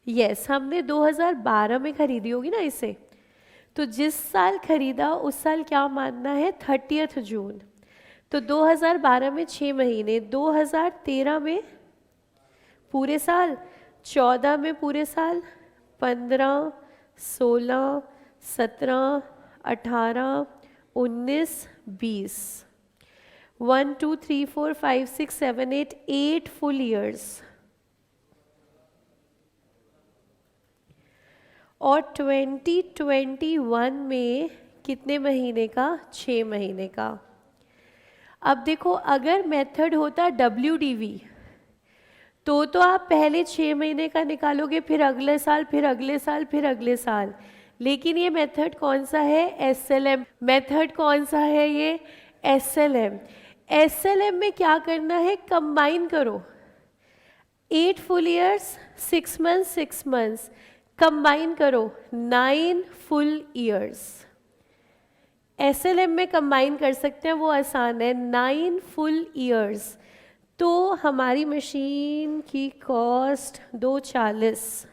यस, हमने 2012 में खरीदी होगी ना इसे, तो जिस साल खरीदा उस साल क्या मानना है? 30 जून। तो 2012 में 6 महीने, 2013 में पूरे साल, 14 में पूरे साल, 15, 16, 17, 18, 19, 20। 1, 2, 3, 4, 5, 6, 7, 8 फुल ईयर्स। और 2021 में कितने महीने का? 6 महीने का। अब देखो अगर मेथड होता WDV, तो आप पहले 6 महीने का निकालोगे, फिर अगले साल, फिर अगले साल, फिर अगले साल। लेकिन ये मेथड कौन सा है? SLM। मेथड कौन सा है ये? SLM। SLM में क्या करना है? कंबाइन करो 8 full years, 6 months, 6 months, combine करो 9 फुल ईयर्स। SLM में कंबाइन कर सकते हैं, वो आसान है, 9 फुल ईयर्स। तो हमारी मशीन की कॉस्ट 240।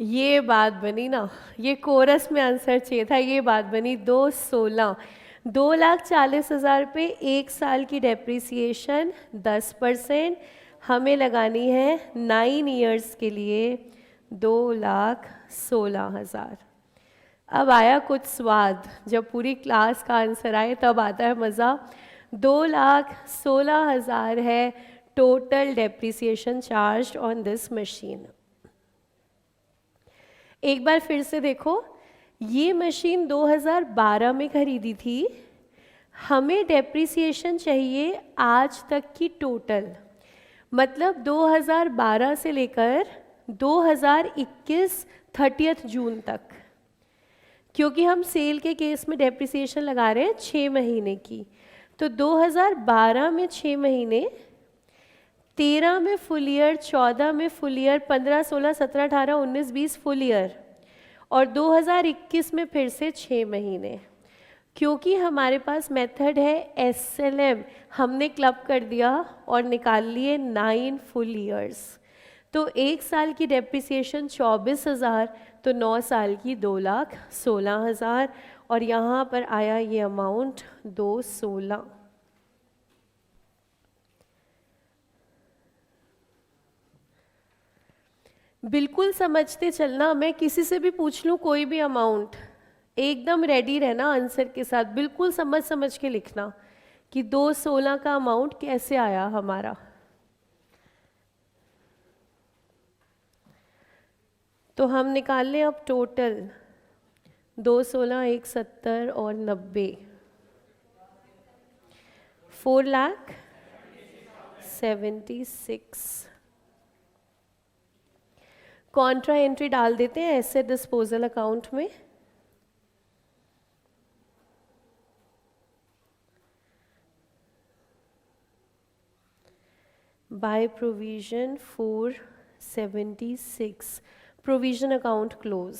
ये बात बनी ना, ये कोरस में आंसर चाहिए था, ये बात बनी। 216, 2,40,000 पे 1 साल की डेप्रिसिएशन 10%, हमें लगानी है 9 ईयर्स के लिए 2,16,000। अब आया कुछ स्वाद, जब पूरी क्लास का आंसर आए तब आता है मज़ा। 2,16,000 है total depreciation charge on this machine. एक बार फिर से देखो, ये मशीन 2012 में खरीदी थी, हमें डेप्रिसिएशन चाहिए आज तक की टोटल, मतलब 2012 से लेकर 2021 30 जून तक, क्योंकि हम सेल के केस में डेप्रिसिएशन लगा रहे हैं 6 महीने की। तो 2012 में 6 महीने, 13 में फुल ईयर, 14 में फुल ईयर, 15, 16, 17, 18, 19, 20 फुल ईयर, और 2021 में फिर से 6 महीने। क्योंकि हमारे पास मेथड है SLM, हमने क्लब कर दिया और निकाल लिए 9 फुल ईयर्स। तो 1 साल की डेप्रिसिएशन 24,000, तो 9 साल की 2,16,000, और यहाँ पर आया ये अमाउंट 216। बिल्कुल समझते चलना, मैं किसी से भी पूछ लूँ कोई भी अमाउंट, एकदम रेडी रहना आंसर के साथ, बिल्कुल समझ समझ के लिखना, कि 216 का अमाउंट कैसे आया हमारा। तो हम निकाल लें अब टोटल 216, 170 और 90, 4,76,000। कॉन्ट्रा एंट्री डाल देते हैं एसेट डिस्पोजल अकाउंट में। By provision 476, provision account close.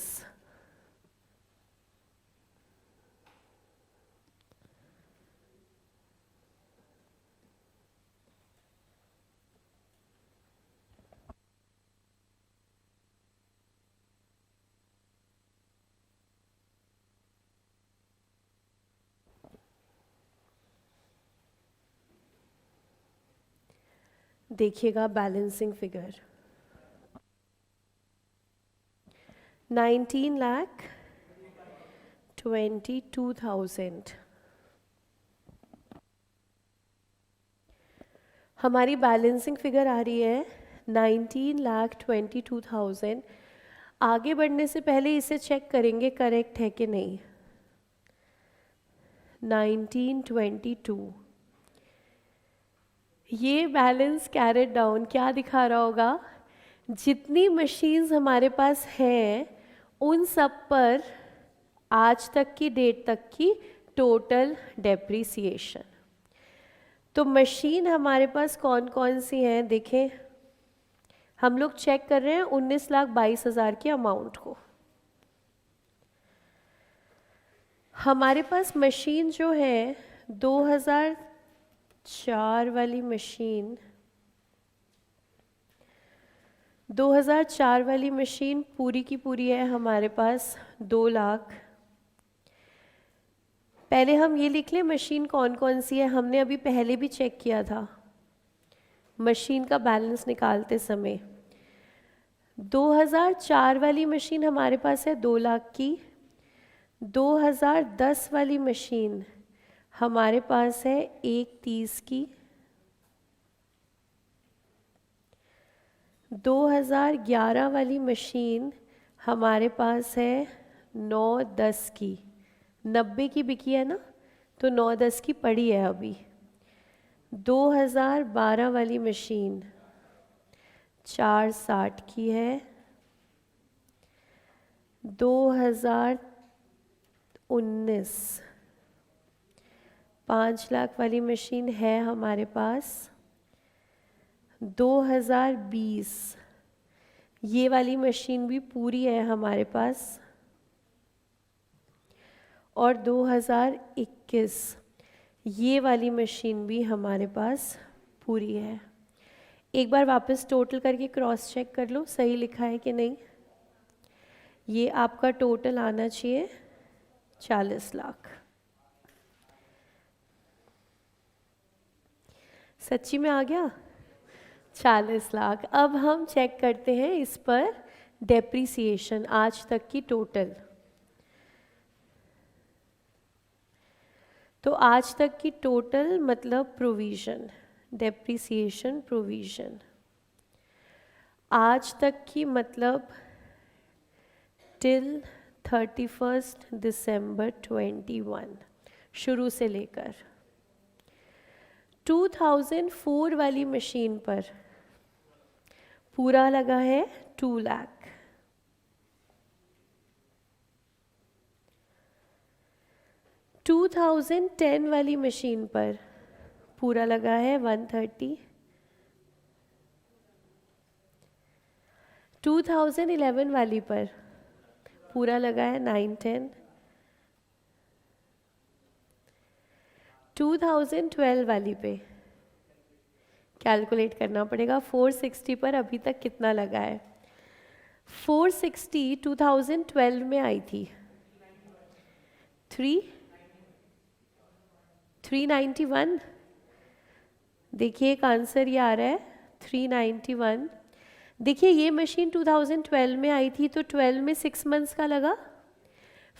देखिएगा बैलेंसिंग फिगर 19,22,000। हमारी बैलेंसिंग फिगर आ रही है 19,22,000। आगे बढ़ने से पहले इसे चेक करेंगे करेक्ट है कि नहीं। 1922, ये बैलेंस कैरेट डाउन क्या दिखा रहा होगा, जितनी मशीन्स हमारे पास हैं उन सब पर आज तक की डेट तक की टोटल डेप्रिसिएशन। तो मशीन हमारे पास कौन कौन सी हैं देखें, हम लोग चेक कर रहे हैं 19,22,000 के अमाउंट को। हमारे पास मशीन जो है 2004 वाली मशीन, 2004 वाली मशीन पूरी की पूरी है हमारे पास 2 लाख। पहले हम ये लिख लें मशीन कौन कौन सी है, हमने अभी पहले भी चेक किया था मशीन का बैलेंस निकालते समय। 2004 वाली मशीन हमारे पास है 2 लाख की। 2010 वाली मशीन हमारे पास है 1,30 की। 2011 वाली मशीन हमारे पास है 9,10 की। 90 की बिकी है ना, तो 9,10 की पड़ी है अभी। 2012 वाली मशीन 4,60 की है। 2019 5 लाख वाली मशीन है हमारे पास। 2020 ये वाली मशीन भी पूरी है हमारे पास। और 2021 ये वाली मशीन भी हमारे पास पूरी है। एक बार वापस टोटल करके क्रॉस चेक कर लो सही लिखा है कि नहीं। ये आपका टोटल आना चाहिए 40 लाख। सच्ची में आ गया 40 लाख। अब हम चेक करते हैं इस पर डेप्रिसिएशन आज तक की टोटल। तो आज तक की टोटल मतलब प्रोविज़न, डेप्रिसिएशन प्रोविज़न आज तक की मतलब टिल 31 दिसंबर 21 शुरू से लेकर। 2004 वाली मशीन पर पूरा लगा है 2 लाख। 2010 वाली मशीन पर पूरा लगा है 130। 2011 वाली पर पूरा लगा है 910। 2012 वाली पे कैलकुलेट करना पड़ेगा 460 पर अभी तक कितना लगा है। 460 2012 में आई थी 391। देखिए एक आंसर ये आ रहा है 391। देखिए ये मशीन 2012 में आई थी तो 12 में 6 मंथ्स का लगा,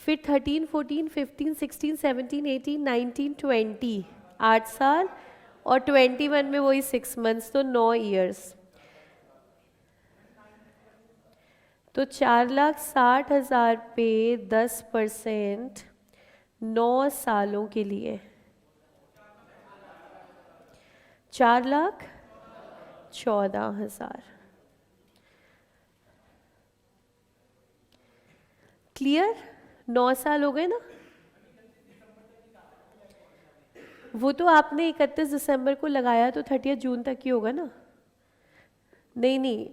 फिर 13, 14, 15, 16, 17, 18, 19, 20 8 साल, और 21 में वही 6 मंथ्स, तो 9 ईयर्स। तो 4,60,000 पे 10% 9 सालों के लिए 4,14,000। क्लियर? 9 साल हो गए ना? वो तो आपने 31 दिसंबर को लगाया तो 30 जून तक ही होगा ना? नहीं नहीं,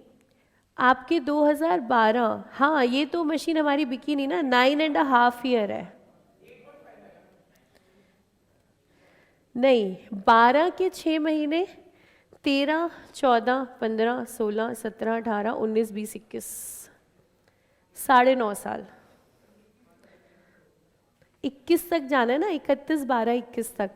आपके 2012, हाँ ये तो मशीन हमारी बिकी नहीं ना, 9.5 ईयर है। नहीं, 12 के 6 महीने, 13, 14, 15, 16, 17, 18, 19, 20, 21, 9.5 साल। 21 तक जाना है ना, 31, 12, 21 तक,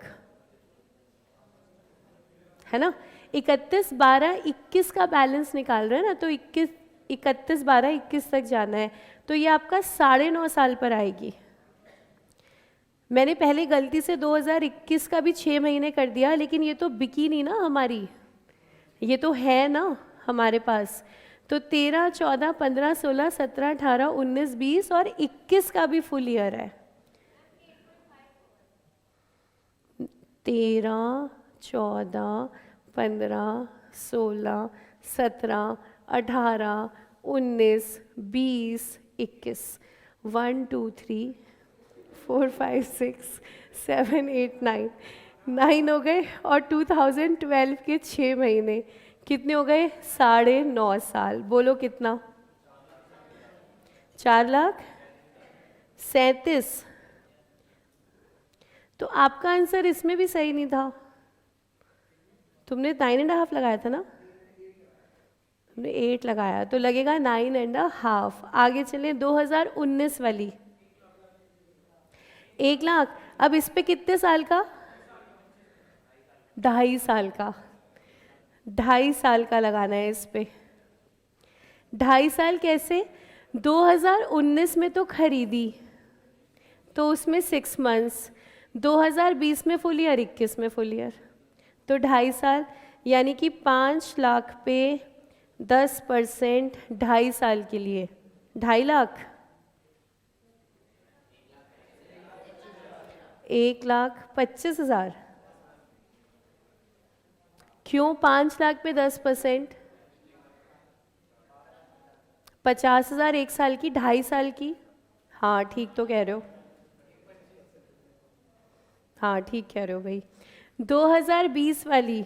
है ना? 31, 12, 21 का बैलेंस निकाल रहे हैं ना, तो 31, 12, 21 तक जाना है, तो ये आपका 9.5 साल पर आएगी। मैंने पहले गलती से 2021 का भी 6 महीने कर दिया, लेकिन ये तो बिकी नहीं ना हमारी, ये तो है ना हमारे पास। तो 13, 14, 15, 16, 17, 18, 19, 20 और 21 का भी फुल ईयर है। 13, 14, 15, 16, 17, 18, 19, 20, 21, 1, 2, 3, 4, 5, 6, 7, 8, 9, 9 हो गए, और 2012 के 6 महीने कितने हो गए? 9.5 साल। बोलो कितना? 4,37,000। तो आपका आंसर इसमें भी सही नहीं था, तुमने 9.5 लगाया था ना, तुमने 8 लगाया, तो लगेगा 9.5। आगे चले 2019 वाली, 1 लाख। अब इस पे कितने साल का? 2.5 साल का, 2.5 साल का लगाना है इस पे। 2.5 साल कैसे? 2019 में तो खरीदी, तो उसमें 6 मंथ्स, 2020 में फुल ईयर, 21 में फुल ईयर, तो 2.5 साल, यानी कि 5 लाख पे 10% 2.5 साल के लिए 2.5 लाख, 1,25,000। क्यों 5 लाख पे 10%? 50,000 1 साल की, 2.5 साल की। हाँ ठीक तो कह रहे हो, हाँ ठीक कह रहे हो भाई। 2020 वाली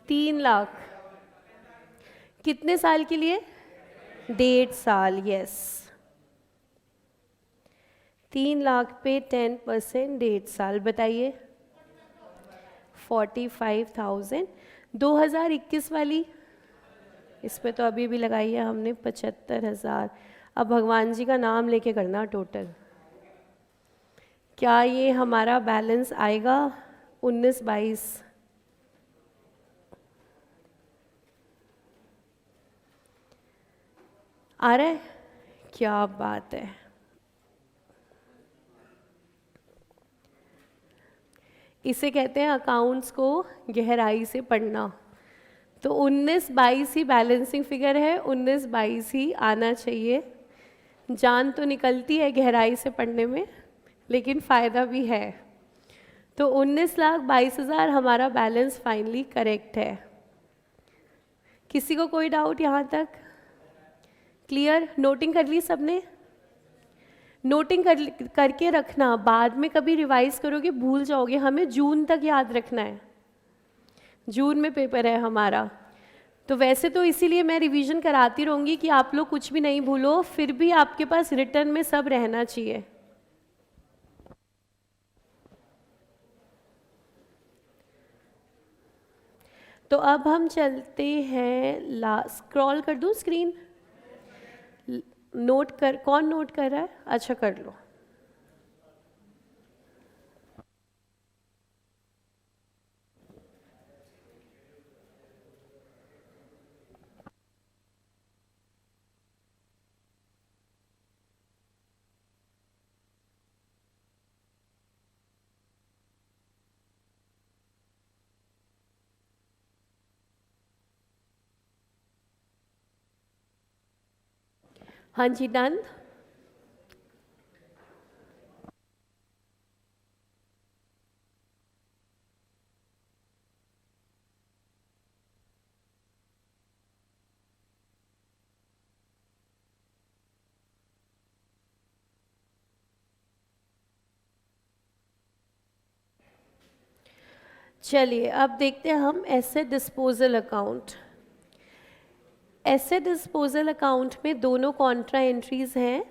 3 लाख, कितने साल के लिए? 1.5 साल, यस। 3 लाख पे 10%, 1.5 साल, बताइए 45,000। 2021 वाली, इस पे तो अभी भी लगाई है हमने 75,000। अब भगवान जी का नाम लेके करना टोटल। क्या ये हमारा बैलेंस आएगा? 19-22, आ रहा है? क्या बात है। इसे कहते हैं अकाउंट्स को गहराई से पढ़ना। तो 19-22 ही बैलेंसिंग फिगर है, 19-22 ही आना चाहिए। जान तो निकलती है गहराई से पढ़ने में, लेकिन फ़ायदा भी है। तो 19,22,000 हमारा बैलेंस फाइनली करेक्ट है। किसी को कोई डाउट यहाँ तक? क्लियर? नोटिंग कर ली सबने? नोटिंग करके रखना, बाद में कभी रिवाइज करोगे भूल जाओगे। हमें जून तक याद रखना है, जून में पेपर है हमारा। तो वैसे तो इसीलिए मैं रिवीजन कराती रहूँगी कि आप लोग कुछ भी नहीं भूलो, फिर भी आपके पास रिटर्न में सब रहना चाहिए। तो अब हम चलते हैं, स्क्रॉल कर दूँ स्क्रीन? नोट कर, कौन नोट कर रहा है? अच्छा कर लो। हाँ जी, डन। चलिए अब देखते हैं हम asset disposal account. Asset disposal account में दोनों कॉन्ट्रा एंट्रीज हैं।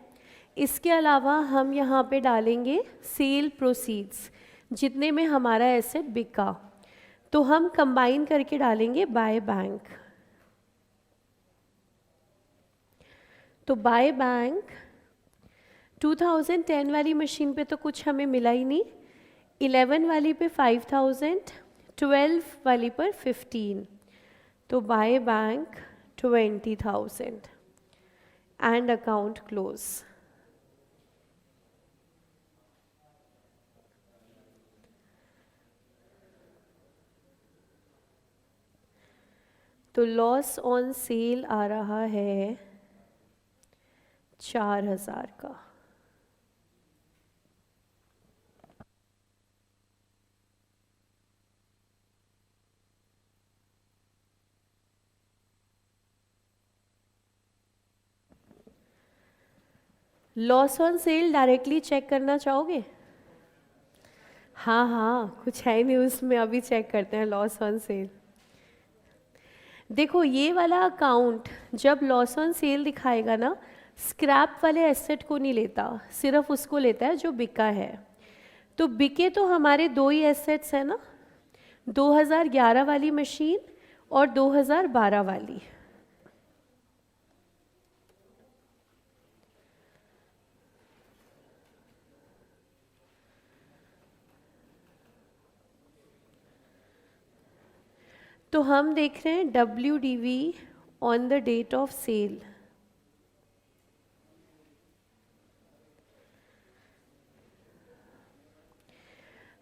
इसके अलावा हम यहाँ पे डालेंगे सेल प्रोसीड्स, जितने में हमारा एसेट बिका, तो हम कंबाइन करके डालेंगे बाय बैंक। तो बाय बैंक 2010 वाली मशीन पे तो कुछ हमें मिला ही नहीं, 11 वाली पे 5000, 12 वाली पर 15, तो by bank 20,000 and account close. तो लॉस ऑन सेल आ रहा है 4,000 का। Loss on sale directly check करना चाहोगे? हाँ हाँ, कुछ है नहीं उसमें, अभी चेक करते हैं लॉस ऑन सेल। देखो ये वाला अकाउंट जब लॉस ऑन सेल दिखाएगा ना, स्क्रैप वाले एसेट को नहीं लेता, सिर्फ उसको लेता है जो बिका है। तो बिके तो हमारे दो ही एसेट्स हैं ना, 2011 वाली मशीन और 2012 वाली। तो हम देख रहे हैं WDV on the date of sale.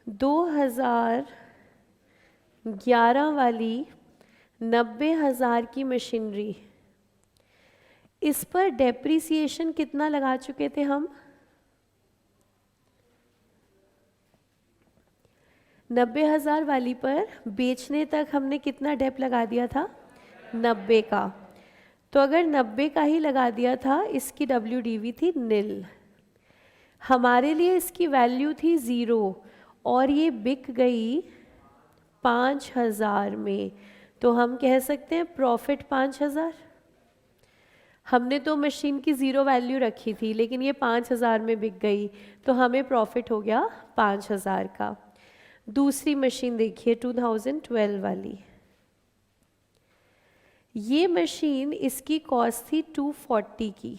दो 2011 वाली 90,000 की मशीनरी, इस पर डेप्रिसिएशन कितना लगा चुके थे हम? 90,000 वाली पर बेचने तक हमने कितना डेप लगा दिया था? 90 का। तो अगर 90 का ही लगा दिया था, इसकी WDV थी नील, हमारे लिए इसकी वैल्यू थी 0 और ये बिक गई 5,000 में, तो हम कह सकते हैं प्रॉफिट 5,000। हमने तो मशीन की 0 वैल्यू रखी थी, लेकिन ये 5,000 में बिक गई, तो हमें प्रॉफिट हो गया 5,000 का। दूसरी मशीन देखिए 2012 वाली, ये मशीन इसकी कॉस्ट थी 240 की,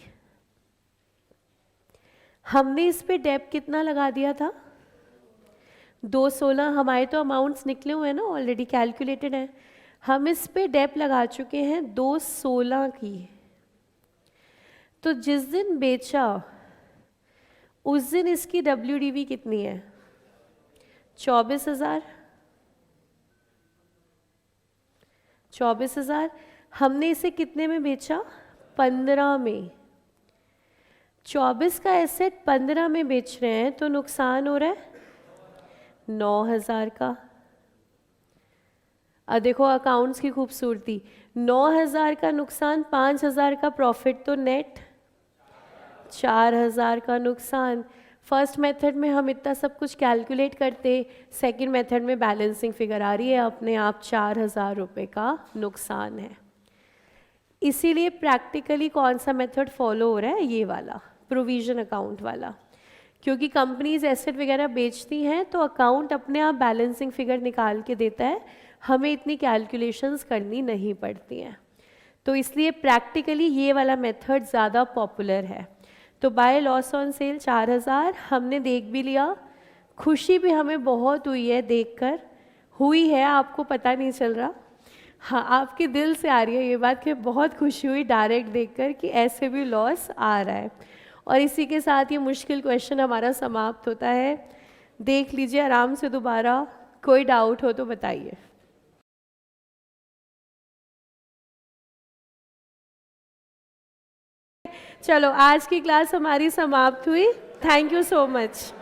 हमने इस पे डेप कितना लगा दिया था? 216। हमारे तो अमाउंट्स निकले हुए हैं ना, ऑलरेडी कैलकुलेटेड है। हम इस पे डेप लगा चुके हैं 216 की। तो जिस दिन बेचा उस दिन इसकी WDV कितनी है? 24,000। 24,000। हमने इसे कितने में बेचा? 15 में। 24 का एसेट 15 में बेच रहे हैं, तो नुकसान हो रहा है 9,000 का। अब देखो अकाउंट्स की खूबसूरती, 9,000 का नुकसान, 5,000 का प्रॉफिट, तो नेट 4,000 का नुकसान। फर्स्ट मेथड में हम इतना सब कुछ कैलकुलेट करते, सेकंड मेथड में बैलेंसिंग फिगर आ रही है अपने आप, 4,000 रुपये का नुकसान है। इसीलिए प्रैक्टिकली कौन सा मेथड फॉलो हो रहा है? ये वाला, प्रोविजन अकाउंट वाला, क्योंकि कंपनीज एसेट वगैरह बेचती हैं तो अकाउंट अपने आप बैलेंसिंग फिगर निकाल के देता है, हमें इतनी कैलकुलेशंस करनी नहीं पड़ती हैं। तो इसलिए प्रैक्टिकली ये वाला मेथड ज़्यादा पॉपुलर है। तो बाय लॉस ऑन सेल 4,000 हमने देख भी लिया, खुशी भी हमें बहुत हुई है देखकर, हुई है, आपको पता नहीं चल रहा। हाँ, आपके दिल से आ रही है ये बात कि बहुत खुशी हुई डायरेक्ट देखकर कि ऐसे भी लॉस आ रहा है। और इसी के साथ ये मुश्किल क्वेश्चन हमारा समाप्त होता है। देख लीजिए आराम से दोबारा, कोई डाउट हो तो बताइए। चलो आज की क्लास हमारी समाप्त हुई। Thank you so much.